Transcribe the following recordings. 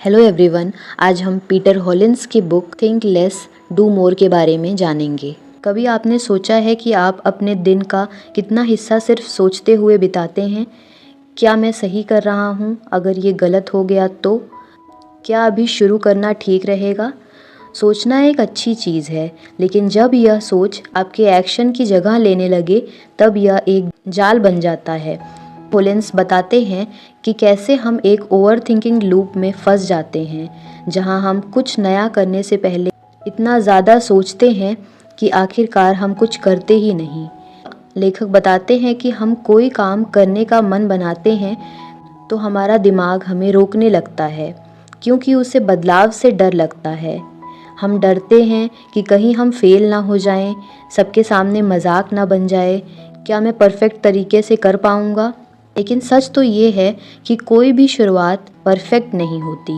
Hello everyone, आज हम Peter हॉलिन्स की book think less do more के बारे में जानेंगे। कभी आपने सोचा है कि आप अपने दिन का कितना हिस्सा सिर्फ सोचते हुए बिताते हैं? क्या मैं सही कर रहा हूँ? अगर ये गलत हो गया तो? क्या अभी शुरू करना ठीक रहेगा? सोचना एक अच्छी चीज़ है, लेकिन जब यह सोच आपके एक्शन की जगह लेने लगे तब यह एक जाल बन जाता है। हॉलिन्स बताते हैं कि कैसे हम एक ओवर थिंकिंग लूप में फंस जाते हैं, जहां हम कुछ नया करने से पहले इतना ज़्यादा सोचते हैं कि आखिरकार हम कुछ करते ही नहीं। लेखक बताते हैं कि हम कोई काम करने का मन बनाते हैं तो हमारा दिमाग हमें रोकने लगता है, क्योंकि उसे बदलाव से डर लगता है। हम डरते हैं कि कहीं हम फेल ना हो जाएं, सबके सामने मजाक ना बन जाए, क्या मैं परफेक्ट तरीके से कर पाऊंगा? लेकिन सच तो ये है कि कोई भी शुरुआत परफेक्ट नहीं होती।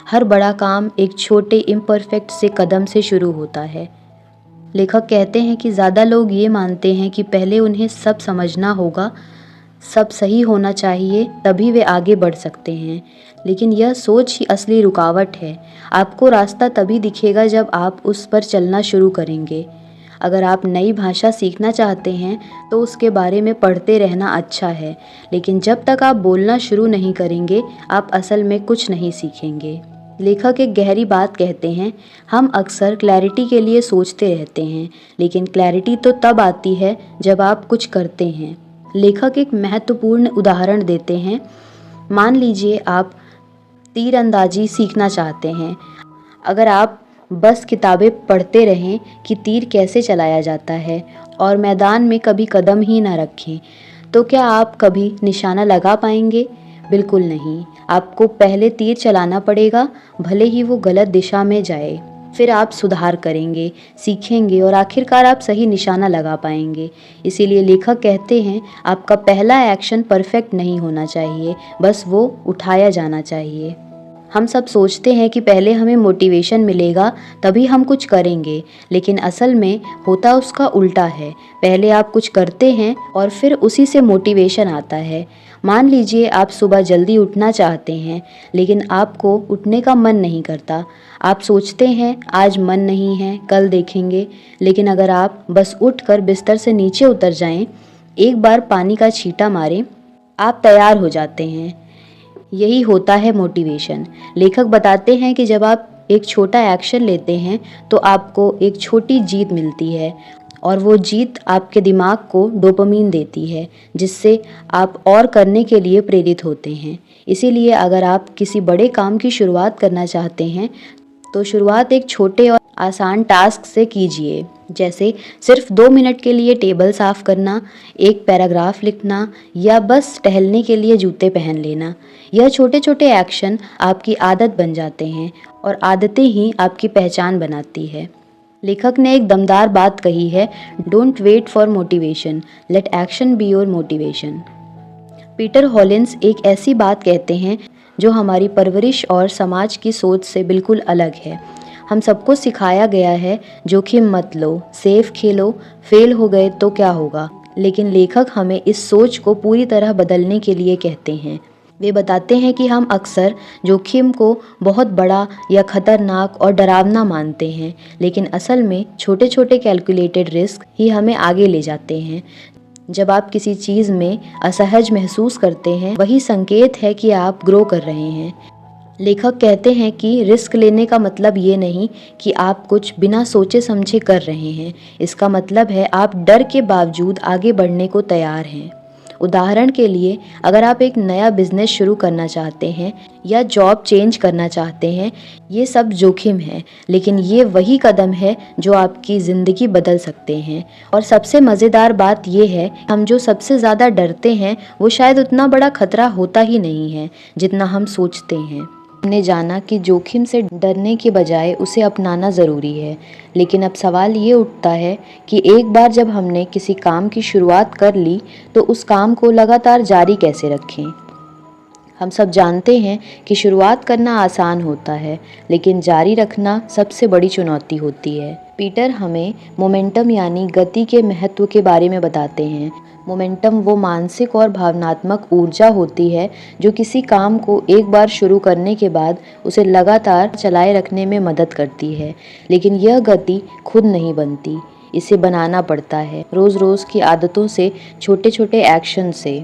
हर बड़ा काम एक छोटे इम्परफेक्ट से कदम से शुरू होता है। लेखक कहते हैं कि ज़्यादा लोग ये मानते हैं कि पहले उन्हें सब समझना होगा, सब सही होना चाहिए, तभी वे आगे बढ़ सकते हैं। लेकिन यह सोच ही असली रुकावट है। आपको रास्ता तभी दिखेगा जब आप उस पर चलना शुरू करेंगे। अगर आप नई भाषा सीखना चाहते हैं तो उसके बारे में पढ़ते रहना अच्छा है, लेकिन जब तक आप बोलना शुरू नहीं करेंगे आप असल में कुछ नहीं सीखेंगे। लेखक एक गहरी बात कहते हैं, हम अक्सर क्लैरिटी के लिए सोचते रहते हैं, लेकिन क्लैरिटी तो तब आती है जब आप कुछ करते हैं। लेखक एक महत्वपूर्ण उदाहरण देते हैं। मान लीजिए आप तीरंदाजी सीखना चाहते हैं। अगर आप बस किताबें पढ़ते रहें कि तीर कैसे चलाया जाता है और मैदान में कभी कदम ही ना रखें, तो क्या आप कभी निशाना लगा पाएंगे? बिल्कुल नहीं। आपको पहले तीर चलाना पड़ेगा, भले ही वो गलत दिशा में जाए। फिर आप सुधार करेंगे, सीखेंगे और आखिरकार आप सही निशाना लगा पाएंगे। इसीलिए लेखक कहते हैं, आपका पहला एक्शन परफेक्ट नहीं होना चाहिए, बस वो उठाया जाना चाहिए। हम सब सोचते हैं कि पहले हमें मोटिवेशन मिलेगा तभी हम कुछ करेंगे, लेकिन असल में होता उसका उल्टा है। पहले आप कुछ करते हैं और फिर उसी से मोटिवेशन आता है। मान लीजिए आप सुबह जल्दी उठना चाहते हैं, लेकिन आपको उठने का मन नहीं करता। आप सोचते हैं आज मन नहीं है, कल देखेंगे। लेकिन अगर आप बस उठकर बिस्तर से नीचे उतर जाएं, एक बार पानी का छींटा मारें, आप तैयार हो जाते हैं। यही होता है मोटिवेशन। लेखक बताते हैं कि जब आप एक छोटा एक्शन लेते हैं तो आपको एक छोटी जीत मिलती है, और वो जीत आपके दिमाग को डोपामीन देती है, जिससे आप और करने के लिए प्रेरित होते हैं। इसीलिए अगर आप किसी बड़े काम की शुरुआत करना चाहते हैं तो शुरुआत एक छोटे और आसान टास्क से कीजिए, जैसे सिर्फ 2 मिनट के लिए टेबल साफ करना, एक पैराग्राफ लिखना या बस टहलने के लिए जूते पहन लेना। यह छोटे छोटे एक्शन आपकी आदत बन जाते हैं और आदतें ही आपकी पहचान बनाती है। लेखक ने एक दमदार बात कही है, don't wait for motivation, let action be your motivation. Peter Hollins एक ऐसी बात कहते हैं जो हमारी परवरिश और समाज की सोच से बिल्कुल अलग है। हम सबको सिखाया गया है जोखिम मत लो, सेफ खेलो, फेल हो गए तो क्या होगा। लेकिन लेखक हमें इस सोच को पूरी तरह बदलने के लिए कहते हैं। वे बताते हैं कि हम अक्सर जोखिम को बहुत बड़ा या खतरनाक और डरावना मानते हैं, लेकिन असल में छोटे छोटे कैलकुलेटेड रिस्क ही हमें आगे ले जाते हैं। जब आप किसी चीज़ में असहज महसूस करते हैं, वही संकेत है कि आप ग्रो कर रहे हैं। लेखक कहते हैं कि रिस्क लेने का मतलब ये नहीं कि आप कुछ बिना सोचे समझे कर रहे हैं। इसका मतलब है आप डर के बावजूद आगे बढ़ने को तैयार हैं। उदाहरण के लिए, अगर आप एक नया बिजनेस शुरू करना चाहते हैं या जॉब चेंज करना चाहते हैं, ये सब जोखिम है, लेकिन ये वही कदम है जो आपकी ज़िंदगी बदल सकते हैं। और सबसे मज़ेदार बात ये है, हम जो सबसे ज़्यादा डरते हैं वो शायद उतना बड़ा खतरा होता ही नहीं है जितना हम सोचते हैं। हमने जाना कि जोखिम से डरने के बजाय उसे अपनाना ज़रूरी है, लेकिन अब सवाल ये उठता है कि एक बार जब हमने किसी काम की शुरुआत कर ली तो उस काम को लगातार जारी कैसे रखें। हम सब जानते हैं कि शुरुआत करना आसान होता है, लेकिन जारी रखना सबसे बड़ी चुनौती होती है। पीटर हमें मोमेंटम यानी गति के महत्व के बारे में बताते हैं। मोमेंटम वो मानसिक और भावनात्मक ऊर्जा होती है जो किसी काम को एक बार शुरू करने के बाद उसे लगातार चलाए रखने में मदद करती है। लेकिन यह गति खुद नहीं बनती, इसे बनाना पड़ता है रोज़ रोज़ की आदतों से, छोटे छोटे एक्शन से।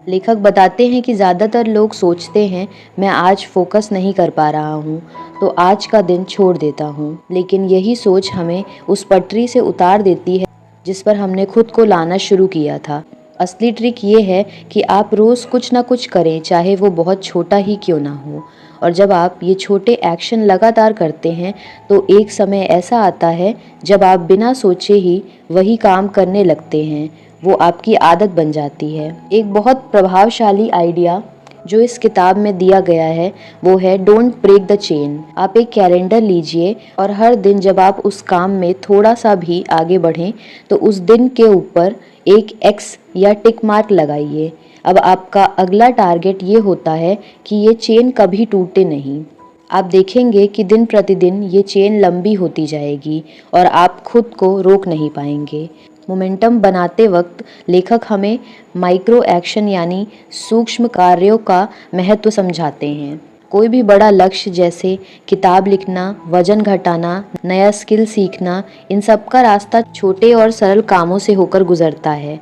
लेखक बताते हैं कि ज़्यादातर लोग सोचते हैं मैं आज फोकस नहीं कर पा रहा हूँ तो आज का दिन छोड़ देता हूँ, लेकिन यही सोच हमें उस पटरी से उतार देती है जिस पर हमने खुद को लाना शुरू किया था। असली ट्रिक ये है कि आप रोज़ कुछ ना कुछ करें, चाहे वो बहुत छोटा ही क्यों ना हो। और जब आप ये छोटे एक्शन लगातार करते हैं तो एक समय ऐसा आता है जब आप बिना सोचे ही वही काम करने लगते हैं, वो आपकी आदत बन जाती है। एक बहुत प्रभावशाली आइडिया जो इस किताब में दिया गया है वो है डोंट ब्रेक द चेन। आप एक कैलेंडर लीजिए और हर दिन जब आप उस काम में थोड़ा सा भी आगे बढ़ें तो उस दिन के ऊपर एक एक्स या टिक मार्क लगाइए। अब आपका अगला टारगेट ये होता है कि ये चेन कभी टूटे नहीं। आप देखेंगे कि दिन प्रतिदिन ये चेन लंबी होती जाएगी और आप खुद को रोक नहीं पाएंगे। मोमेंटम बनाते वक्त लेखक हमें माइक्रो एक्शन यानी सूक्ष्म कार्यों का महत्व समझाते हैं। कोई भी बड़ा लक्ष्य जैसे किताब लिखना, वजन घटाना, नया स्किल सीखना, इन सब का रास्ता छोटे और सरल कामों से होकर गुजरता है।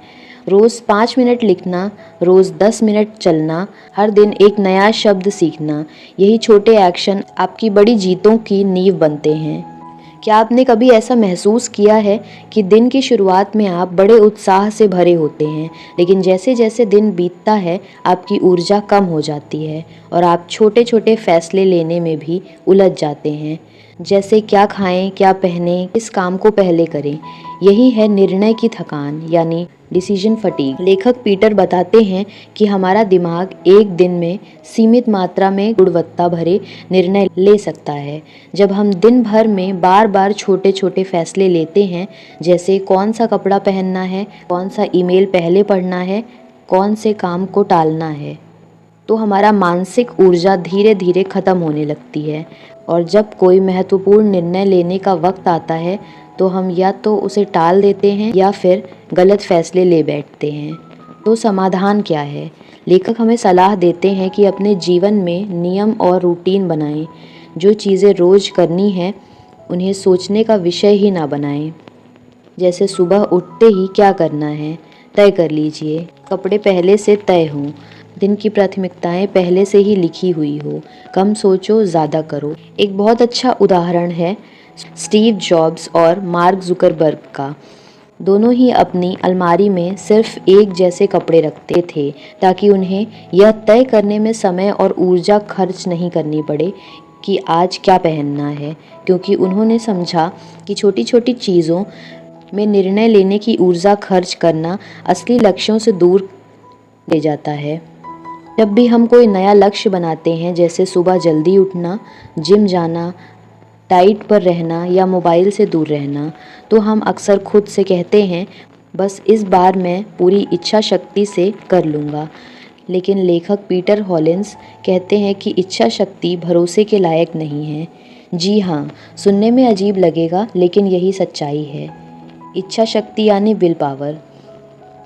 रोज़ 5 मिनट लिखना, रोज़ 10 मिनट चलना, हर दिन एक नया शब्द सीखना, यही छोटे एक्शन आपकी बड़ी जीतों की नींव बनते हैं। क्या आपने कभी ऐसा महसूस किया है कि दिन की शुरुआत में आप बड़े उत्साह से भरे होते हैं, लेकिन जैसे जैसे दिन बीतता है आपकी ऊर्जा कम हो जाती है और आप छोटे छोटे फैसले लेने में भी उलझ जाते हैं, जैसे क्या खाएं, क्या पहनें, किस काम को पहले करें। यही है निर्णय की थकान यानी डिसीजन फटीग। लेखक पीटर बताते हैं कि हमारा दिमाग एक दिन में सीमित मात्रा में गुणवत्ता भरे निर्णय ले सकता है। जब हम दिन भर में बार बार छोटे छोटे फैसले लेते हैं, जैसे कौन सा कपड़ा पहनना है, कौन सा ईमेल पहले पढ़ना है, कौन से काम को टालना है, तो हमारा मानसिक ऊर्जा धीरे धीरे खत्म होने लगती है। और जब कोई महत्वपूर्ण निर्णय लेने का वक्त आता है तो हम या तो उसे टाल देते हैं या फिर गलत फैसले ले बैठते हैं। तो समाधान क्या है? लेखक हमें सलाह देते हैं कि अपने जीवन में नियम और रूटीन बनाएं। जो चीज़ें रोज़ करनी है उन्हें सोचने का विषय ही ना बनाएं। जैसे सुबह उठते ही क्या करना है तय कर लीजिए, कपड़े पहले से तय हों, दिन की प्राथमिकताएं पहले से ही लिखी हुई हो, कम सोचो ज़्यादा करो। एक बहुत अच्छा उदाहरण है स्टीव जॉब्स और मार्क जुकरबर्ग का। दोनों ही अपनी अलमारी में सिर्फ एक जैसे कपड़े रखते थे ताकि उन्हें यह तय करने में समय और ऊर्जा खर्च नहीं करनी पड़े कि आज क्या पहनना है, क्योंकि उन्होंने समझा कि छोटी छोटी चीज़ों में निर्णय लेने की ऊर्जा खर्च करना असली लक्ष्यों से दूर ले जाता है। जब भी हम कोई नया लक्ष्य बनाते हैं, जैसे सुबह जल्दी उठना, जिम जाना, डाइट पर रहना या मोबाइल से दूर रहना, तो हम अक्सर खुद से कहते हैं बस इस बार मैं पूरी इच्छा शक्ति से कर लूँगा। लेकिन लेखक पीटर हॉलिन्स कहते हैं कि इच्छा शक्ति भरोसे के लायक नहीं है। जी हाँ, सुनने में अजीब लगेगा लेकिन यही सच्चाई है। इच्छा शक्ति यानी विल पावर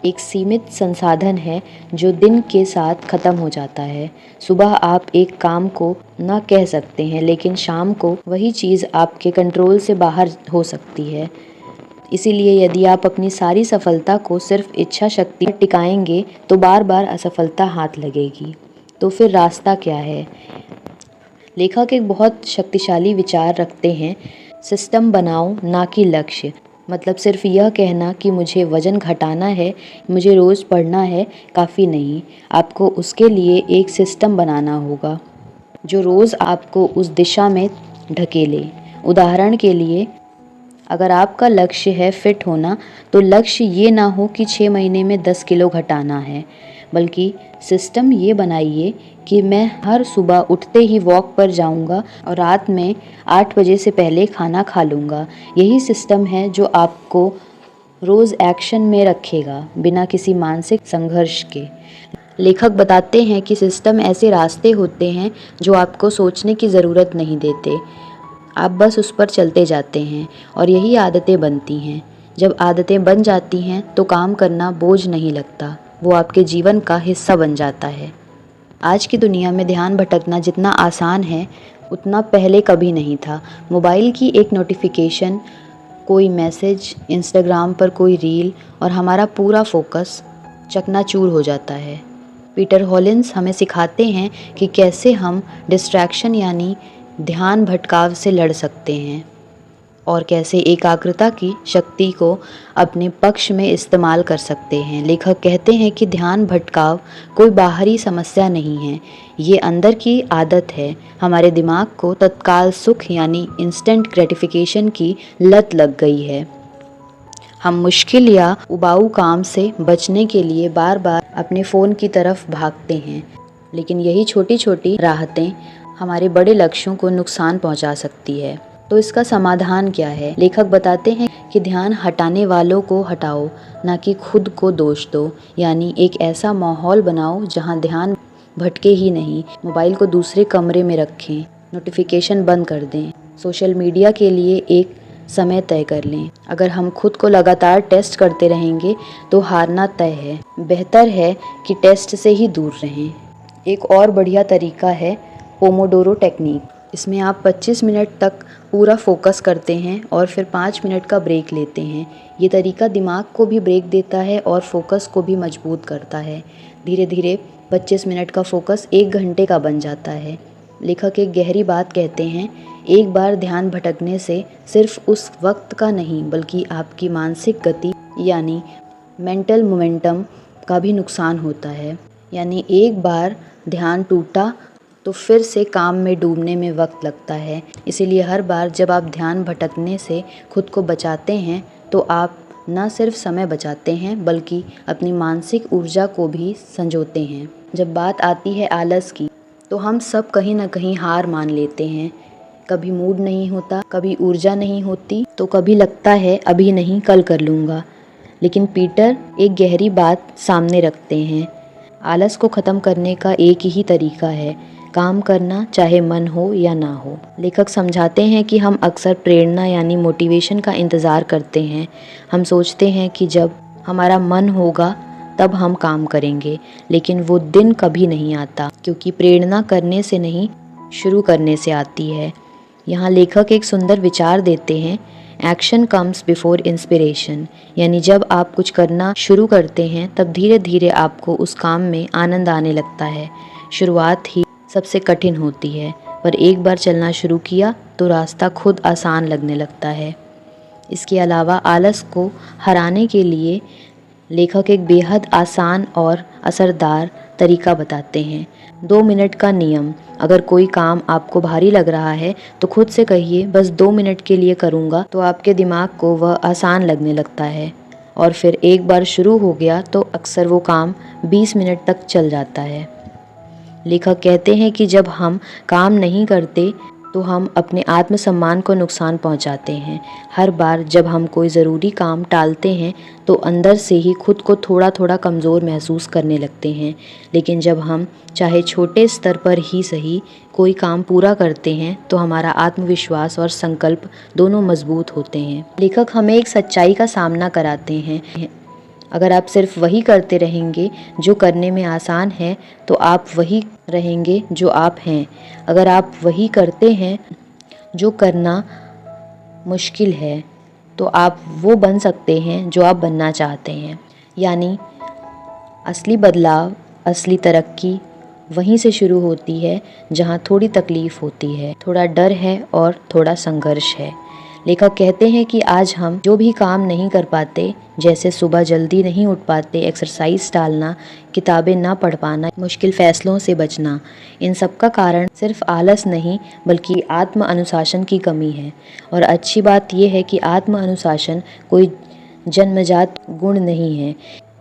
एक सीमित संसाधन है जो दिन के साथ ख़त्म हो जाता है। सुबह आप एक काम को ना कह सकते हैं, लेकिन शाम को वही चीज़ आपके कंट्रोल से बाहर हो सकती है। इसीलिए यदि आप अपनी सारी सफलता को सिर्फ इच्छा शक्ति पर टिकाएंगे तो बार बार असफलता हाथ लगेगी। तो फिर रास्ता क्या है? लेखक एक बहुत शक्तिशाली विचार रखते हैं, सिस्टम बनाओ ना कि लक्ष्य। मतलब सिर्फ यह कहना कि मुझे वज़न घटाना है, मुझे रोज़ पढ़ना है, काफ़ी नहीं। आपको उसके लिए एक सिस्टम बनाना होगा जो रोज़ आपको उस दिशा में ढकेले। उदाहरण के लिए, अगर आपका लक्ष्य है फिट होना, तो लक्ष्य ये ना हो कि 6 महीने में 10 किलो घटाना है, बल्कि सिस्टम ये बनाइए कि मैं हर सुबह उठते ही वॉक पर जाऊंगा और रात में 8 बजे से पहले खाना खा लूँगा। यही सिस्टम है जो आपको रोज़ एक्शन में रखेगा बिना किसी मानसिक संघर्ष के। लेखक बताते हैं कि सिस्टम ऐसे रास्ते होते हैं जो आपको सोचने की ज़रूरत नहीं देते, आप बस उस पर चलते जाते हैं और यही आदतें बनती हैं। जब आदतें बन जाती हैं तो काम करना बोझ नहीं लगता, वो आपके जीवन का हिस्सा बन जाता है। आज की दुनिया में ध्यान भटकना जितना आसान है उतना पहले कभी नहीं था। मोबाइल की एक नोटिफिकेशन, कोई मैसेज, इंस्टाग्राम पर कोई रील और हमारा पूरा फोकस चकनाचूर हो जाता है। पीटर हॉलिन्स हमें सिखाते हैं कि कैसे हम डिस्ट्रैक्शन यानी ध्यान भटकाव से लड़ सकते हैं और कैसे एकाग्रता की शक्ति को अपने पक्ष में इस्तेमाल कर सकते हैं। लेखक कहते हैं कि ध्यान भटकाव कोई बाहरी समस्या नहीं है, ये अंदर की आदत है। हमारे दिमाग को तत्काल सुख यानी इंस्टेंट ग्रेटिफिकेशन की लत लग गई है। हम मुश्किल या उबाऊ काम से बचने के लिए बार बार अपने फ़ोन की तरफ भागते हैं, लेकिन यही छोटी छोटी राहतें हमारे बड़े लक्ष्यों को नुकसान पहुंचा सकती है। तो इसका समाधान क्या है? लेखक बताते हैं कि ध्यान हटाने वालों को हटाओ, ना कि खुद को दोष दो। यानी एक ऐसा माहौल बनाओ जहां ध्यान भटके ही नहीं। मोबाइल को दूसरे कमरे में रखें, नोटिफिकेशन बंद कर दें, सोशल मीडिया के लिए एक समय तय कर लें। अगर हम खुद को लगातार टेस्ट करते रहेंगे तो हारना तय है। बेहतर है कि टेस्ट से ही दूर रहें। एक और बढ़िया तरीका है पोमोडोरो टेक्निक। इसमें आप 25 मिनट तक पूरा फोकस करते हैं और फिर 5 मिनट का ब्रेक लेते हैं। ये तरीका दिमाग को भी ब्रेक देता है और फोकस को भी मजबूत करता है। धीरे धीरे 25 मिनट का फोकस 1 घंटे का बन जाता है। लेखक एक गहरी बात कहते हैं, एक बार ध्यान भटकने से सिर्फ उस वक्त का नहीं बल्कि आपकी मानसिक गति यानी मेंटल मोमेंटम का भी नुकसान होता है। यानी एक बार ध्यान टूटा तो फिर से काम में डूबने में वक्त लगता है। इसीलिए हर बार जब आप ध्यान भटकने से खुद को बचाते हैं तो आप न सिर्फ समय बचाते हैं बल्कि अपनी मानसिक ऊर्जा को भी संजोते हैं। जब बात आती है आलस की तो हम सब कहीं ना कहीं हार मान लेते हैं। कभी मूड नहीं होता, कभी ऊर्जा नहीं होती, तो कभी लगता है अभी नहीं कल कर लूँगा। लेकिन पीटर एक गहरी बात सामने रखते हैं, आलस को ख़त्म करने का एक ही तरीका है, काम करना, चाहे मन हो या ना हो। लेखक समझाते हैं कि हम अक्सर प्रेरणा यानी मोटिवेशन का इंतज़ार करते हैं। हम सोचते हैं कि जब हमारा मन होगा तब हम काम करेंगे, लेकिन वो दिन कभी नहीं आता, क्योंकि प्रेरणा करने से नहीं शुरू करने से आती है। यहाँ लेखक एक सुंदर विचार देते हैं, एक्शन कम्स बिफोर इंस्पिरेशन। यानी जब आप कुछ करना शुरू करते हैं तब धीरे धीरे आपको उस काम में आनंद आने लगता है। शुरुआत ही सबसे कठिन होती है, पर एक बार चलना शुरू किया तो रास्ता खुद आसान लगने लगता है। इसके अलावा आलस को हराने के लिए लेखक एक बेहद आसान और असरदार तरीका बताते हैं, 2 मिनट का नियम। अगर कोई काम आपको भारी लग रहा है तो खुद से कहिए बस 2 मिनट के लिए करूँगा, तो आपके दिमाग को वह आसान लगने लगता है और फिर एक बार शुरू हो गया तो अक्सर वो काम 20 मिनट तक चल जाता है। लेखक कहते हैं कि जब हम काम नहीं करते तो हम अपने आत्मसम्मान को नुकसान पहुंचाते हैं। हर बार जब हम कोई ज़रूरी काम टालते हैं तो अंदर से ही खुद को थोड़ा थोड़ा कमज़ोर महसूस करने लगते हैं। लेकिन जब हम चाहे छोटे स्तर पर ही सही कोई काम पूरा करते हैं तो हमारा आत्मविश्वास और संकल्प दोनों मजबूत होते हैं। लेखक हमें एक सच्चाई का सामना कराते हैं, अगर आप सिर्फ वही करते रहेंगे जो करने में आसान है तो आप वही रहेंगे जो आप हैं। अगर आप वही करते हैं जो करना मुश्किल है तो आप वो बन सकते हैं जो आप बनना चाहते हैं। यानी असली बदलाव, असली तरक्की वहीं से शुरू होती है जहां थोड़ी तकलीफ़ होती है, थोड़ा डर है और थोड़ा संघर्ष है। लेखक कहते हैं कि आज हम जो भी काम नहीं कर पाते, जैसे सुबह जल्दी नहीं उठ पाते, एक्सरसाइज टालना, किताबें ना पढ़ पाना, मुश्किल फ़ैसलों से बचना, इन सब का कारण सिर्फ आलस नहीं बल्कि आत्म अनुशासन की कमी है। और अच्छी बात यह है कि आत्म अनुशासन कोई जन्मजात गुण नहीं है,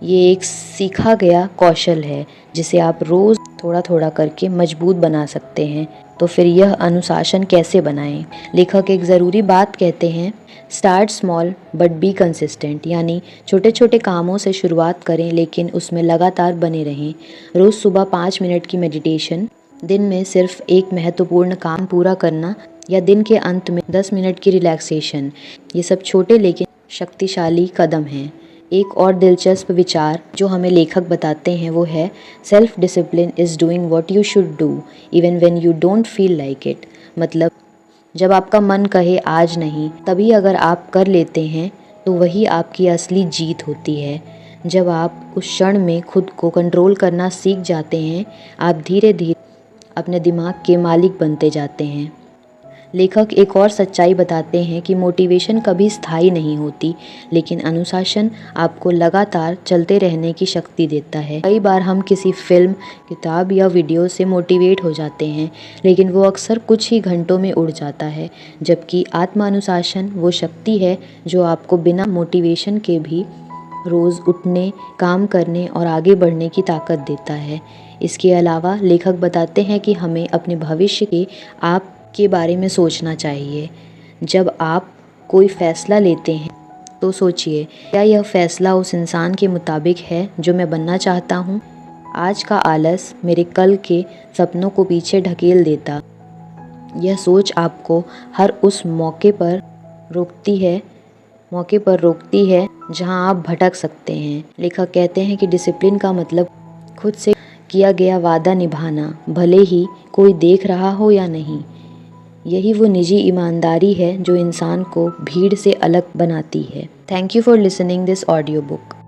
ये एक सीखा गया कौशल है जिसे आप रोज़ थोड़ा थोड़ा करके मजबूत बना सकते हैं। तो फिर यह अनुशासन कैसे बनाएं? लेखक एक ज़रूरी बात कहते हैं, start small but be consistent, यानी छोटे छोटे कामों से शुरुआत करें लेकिन उसमें लगातार बने रहें। रोज़ सुबह 5 मिनट की मेडिटेशन, दिन में सिर्फ एक महत्वपूर्ण काम पूरा करना या दिन के अंत में 10 मिनट की रिलैक्सेशन, ये सब छोटे लेकिन शक्तिशाली कदम हैं। एक और दिलचस्प विचार जो हमें लेखक बताते हैं वो है, self discipline is doing what you should do even when you don't feel like it. मतलब जब आपका मन कहे आज नहीं, तभी अगर आप कर लेते हैं तो वही आपकी असली जीत होती है। जब आप उस क्षण में खुद को कंट्रोल करना सीख जाते हैं, आप धीरे धीरे अपने दिमाग के मालिक बनते जाते हैं। लेखक एक और सच्चाई बताते हैं कि मोटिवेशन कभी स्थायी नहीं होती, लेकिन अनुशासन आपको लगातार चलते रहने की शक्ति देता है। कई बार हम किसी फिल्म, किताब या वीडियो से मोटिवेट हो जाते हैं, लेकिन वो अक्सर कुछ ही घंटों में उड़ जाता है, जबकि आत्मानुशासन वो शक्ति है जो आपको बिना मोटिवेशन के भी रोज़ उठने, काम करने और आगे बढ़ने की ताकत देता है। इसके अलावा लेखक बताते हैं कि हमें अपने भविष्य के बारे में सोचना चाहिए। जब आप कोई फ़ैसला लेते हैं तो सोचिए, क्या यह फ़ैसला उस इंसान के मुताबिक है जो मैं बनना चाहता हूँ? आज का आलस मेरे कल के सपनों को पीछे ढकेल देता। यह सोच आपको हर उस मौके पर रोकती है जहाँ आप भटक सकते हैं। लेखक कहते हैं कि डिसिप्लिन का मतलब खुद से किया गया वादा निभाना, भले ही कोई देख रहा हो या नहीं। यही वो निजी ईमानदारी है जो इंसान को भीड़ से अलग बनाती है। Thank you for listening this audio book.